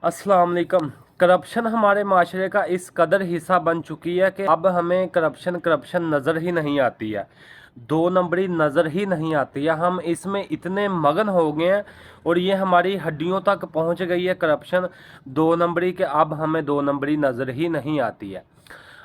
अस्सलाम वालेकुम। करप्शन हमारे माशरे का इस कदर हिस्सा बन चुकी है कि अब हमें करप्शन नज़र ही नहीं आती है। दो नंबरी नज़र ही नहीं आती है। हम इसमें इतने मगन हो गए हैं और ये हमारी हड्डियों तक पहुंच गई है करप्शन दो नंबरी के, अब हमें दो नंबरी नज़र ही नहीं आती है।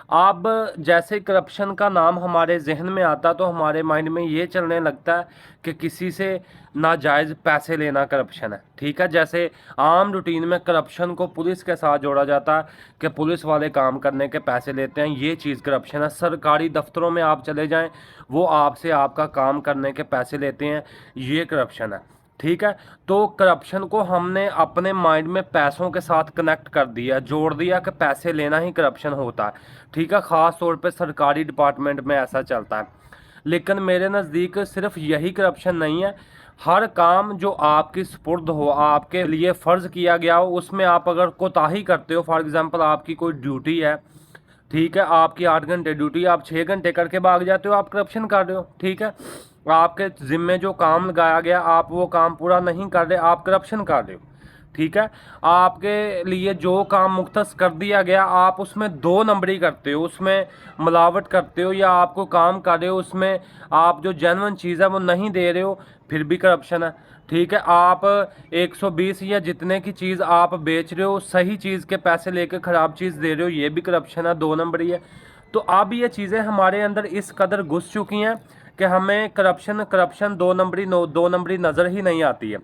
अब जैसे करप्शन का नाम हमारे जहन में आता तो हमारे माइंड में ये चलने लगता है कि किसी से नाजायज़ पैसे लेना करप्शन है। ठीक है, जैसे आम रूटीन में करप्शन को पुलिस के साथ जोड़ा जाता है कि पुलिस वाले काम करने के पैसे लेते हैं, ये चीज़ करप्शन है। सरकारी दफ्तरों में आप चले जाएं, वो आपसे आपका काम करने के पैसे लेते हैं, ये करप्शन है। ठीक है, तो करप्शन को हमने अपने माइंड में पैसों के साथ कनेक्ट कर दिया, जोड़ दिया कि पैसे लेना ही करप्शन होता है। ठीक है, ख़ास तौर पे सरकारी डिपार्टमेंट में ऐसा चलता है। लेकिन मेरे नज़दीक सिर्फ यही करप्शन नहीं है। हर काम जो आपकी सुपुर्द हो, आपके लिए फ़र्ज़ किया गया हो, उसमें आप अगर कोताही करते हो, फॉर एग्ज़ाम्पल आपकी कोई ड्यूटी है, ठीक है, आपकी 8 घंटे ड्यूटी, आप 6 घंटे करके भाग जाते हो, आप करप्शन कर रहे हो। ठीक है, आपके ज़िम्मे जो काम लगाया गया आप वो काम पूरा नहीं कर रहे, आप करप्शन कर रहे हो। ठीक है, आपके लिए जो काम मुख्तस कर दिया गया आप उसमें दो नंबरी करते हो, उसमें मिलावट करते हो, या आपको काम कर रहे हो उसमें आप जो जेन्युइन चीज़ है वो नहीं दे रहे हो, फिर भी करप्शन है। ठीक है, आप 120 या जितने की चीज़ आप बेच रहे हो, सही चीज़ के पैसे लेके ख़राब चीज़ दे रहे हो, ये भी करप्शन है, दो नंबरी है। तो अब ये चीज़ें हमारे अंदर इस कदर घुस चुकी हैं कि हमें करप्शन करप्शन दो नंबरी नज़र ही नहीं आती है।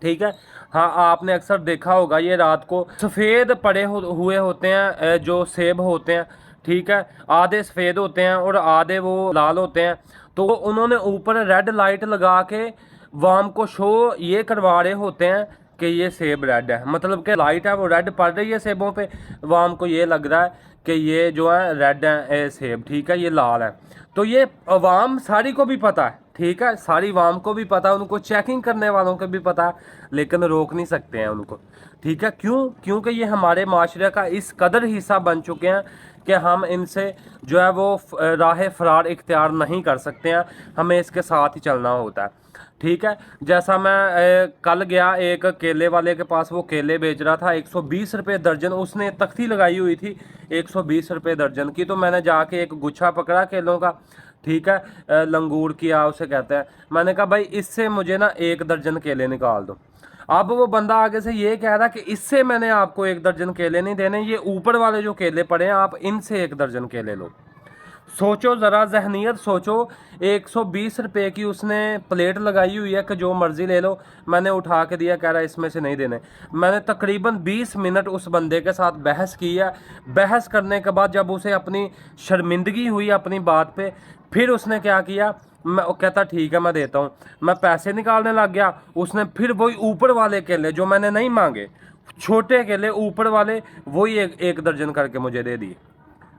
ठीक है, हाँ, आपने अक्सर देखा होगा ये रात को सफ़ेद पड़े हुए होते हैं, जो सेब होते हैं। ठीक है, आधे सफ़ेद होते हैं और आधे वो लाल होते हैं। तो उन्होंने ऊपर रेड लाइट लगा के वाम को शो ये करवा रहे होते हैं कि ये सेब रेड है, मतलब कि लाइट है वो रेड पड़ रही है सेबों पे, वाम को ये लग रहा है कि ये जो है रेड है सेब, ठीक है, ये लाल है। तो ये अवाम सारी को भी पता है, ठीक है, सारी वाम को भी पता है, उनको चेकिंग करने वालों को भी पता है, लेकिन रोक नहीं सकते हैं उनको। ठीक है, क्यों? क्योंकि ये हमारे माशरे का इस कदर हिस्सा बन चुके हैं कि हम इनसे जो है वो राह फरार इख्तियार नहीं कर सकते हैं, हमें इसके साथ ही चलना होता है। ठीक है, जैसा मैं कल गया एक केले वाले के पास, वो केले बेच रहा था 120 रुपये दर्जन, उसने तख्ती लगाई हुई थी 120 रुपये दर्जन की। तो मैंने जाके एक गुच्छा पकड़ा केलों का, ठीक है, लंगूर किया उसे कहते हैं। मैंने कहा भाई इससे मुझे ना 1 दर्जन केले निकाल दो। अब वो बंदा आगे से ये कह रहा कि इससे मैंने आपको 1 दर्जन केले नहीं देने, ये ऊपर वाले जो केले पड़े हैं आप इनसे 1 दर्जन केले लो। सोचो ज़रा, जहनीत सोचो। 120 रुपये की उसने प्लेट लगाई हुई है कि जो मर्ज़ी ले लो, मैंने उठा के दिया, कह रहा है इसमें से नहीं देने। मैंने तकरीबन 20 मिनट उस बंदे के साथ बहस की है। बहस करने के बाद जब उसे अपनी शर्मिंदगी हुई अपनी बात पे, फिर उसने क्या किया, मैं वो कहता ठीक है मैं देता हूँ, मैं पैसे निकालने लग गया। उसने फिर वही ऊपर वाले केले जो मैंने नहीं मांगे, छोटे केले ऊपर वाले, वही एक दर्जन करके मुझे दे दिए।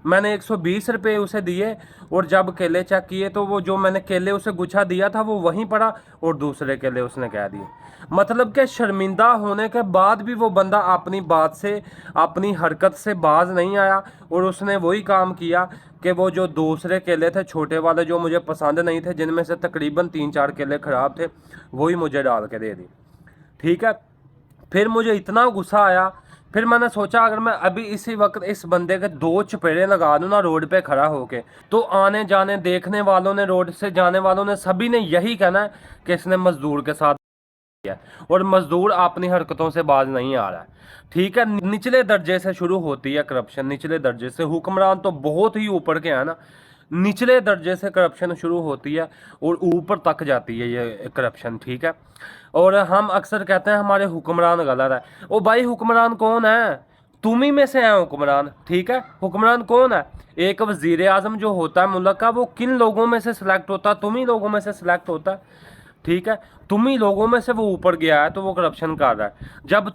मैंने 120 रुपये उसे दिए और जब केले चेक किए तो वो जो मैंने केले उसे गुच्छा दिया था वो वहीं पड़ा और दूसरे केले उसने कह दिए। मतलब कि शर्मिंदा होने के बाद भी वो बंदा अपनी बात से, अपनी हरकत से बाज नहीं आया और उसने वही काम किया कि वो जो दूसरे केले थे छोटे वाले जो मुझे पसंद नहीं थे, जिनमें से तकरीबन 3-4 केले ख़राब थे, वही मुझे डाल के दे दी। ठीक है, फिर मुझे इतना गुस्सा आया, फिर मैंने सोचा अगर मैं अभी इसी वक्त इस बंदे के दो चपेड़े लगा दूं ना रोड पे खड़ा होके, तो आने जाने देखने वालों ने, रोड से जाने वालों ने, सभी ने यही कहना है कि इसने मजदूर के साथ किया और मजदूर अपनी हरकतों से बाज नहीं आ रहा है। ठीक है, निचले दर्जे से शुरू होती है करप्शन, निचले दर्जे से। हुक्मरान तो बहुत ही ऊपर के हैं ना, निचले दर्जे से करप्शन शुरू होती है और ऊपर तक जाती है ये करप्शन। ठीक है, और हम अक्सर कहते हैं हमारे हुक्मरान गलत है। ओ भाई, हुक्मरान कौन है? तुम ही में से है हुक्मरान। ठीक है, हुक्मरान कौन है? एक वजीर आजम जो होता है मुल्क का, वो किन लोगों में से सिलेक्ट होता है? तुम ही लोगों में से सिलेक्ट होता है। ठीक है, तुम ही लोगों में से वो ऊपर गया है तो वो करप्शन कर रहा है। जब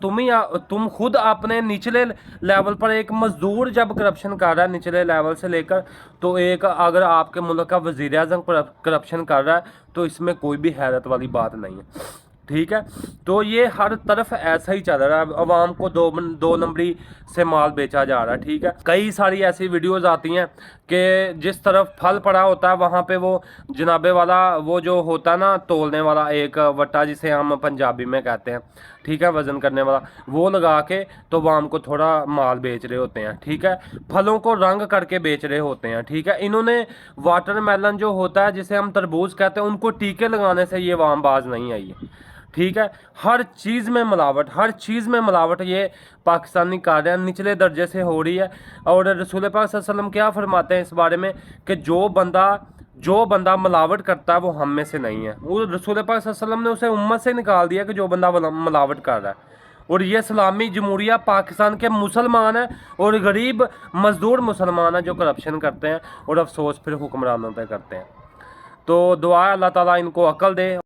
तुम खुद अपने निचले लेवल पर, एक मजदूर जब करप्शन कर रहा है निचले लेवल से लेकर, तो एक अगर आपके मुल्क का वजीर आजम करप्शन कर रहा है तो इसमें कोई भी हैरत वाली बात नहीं है। ठीक है, तो ये हर तरफ ऐसा ही चल रहा है, अवाम को दो नंबरी से माल बेचा जा रहा है। ठीक है, कई सारी ऐसी वीडियोस आती हैं कि जिस तरफ फल पड़ा होता है वहाँ पे वो जनाबे वाला, वो जो होता है ना तोलने वाला, एक वट्टा जिसे हम पंजाबी में कहते हैं, ठीक है, वजन करने वाला, वो लगा के तो वो हमको थोड़ा माल बेच रहे होते हैं। ठीक है, फलों को रंग करके बेच रहे होते हैं। ठीक है, इन्होंने वाटरमेलन जो होता है जिसे हम तरबूज कहते हैं, उनको टीके लगाने से ये वाम बाज नहीं आई है। ठीक है, हर चीज़ में मिलावट, हर चीज़ में मिलावट ये पाकिस्तानी कर रहे हैं, निचले दर्जे से हो रही है। और रसूल पाक सल्लल्लाहु अलैहि वसल्लम क्या फरमाते हैं इस बारे में कि जो बंदा मिलावट करता है वो हम में से नहीं है। वो रसूल पाक सल्लल्लाहु अलैहि वसल्लम ने उसे उम्मत से निकाल दिया कि जो बंदा मिलावट कर रहा है। और ये इस्लामी जमहूरिया पाकिस्तान के मुसलमान हैं और गरीब मजदूर मुसलमान हैं जो करप्शन करते हैं और अफसोस फिर हुक्मरानों पे करते हैं। तो दुआ है अल्लाह ताला इनको अकल दे।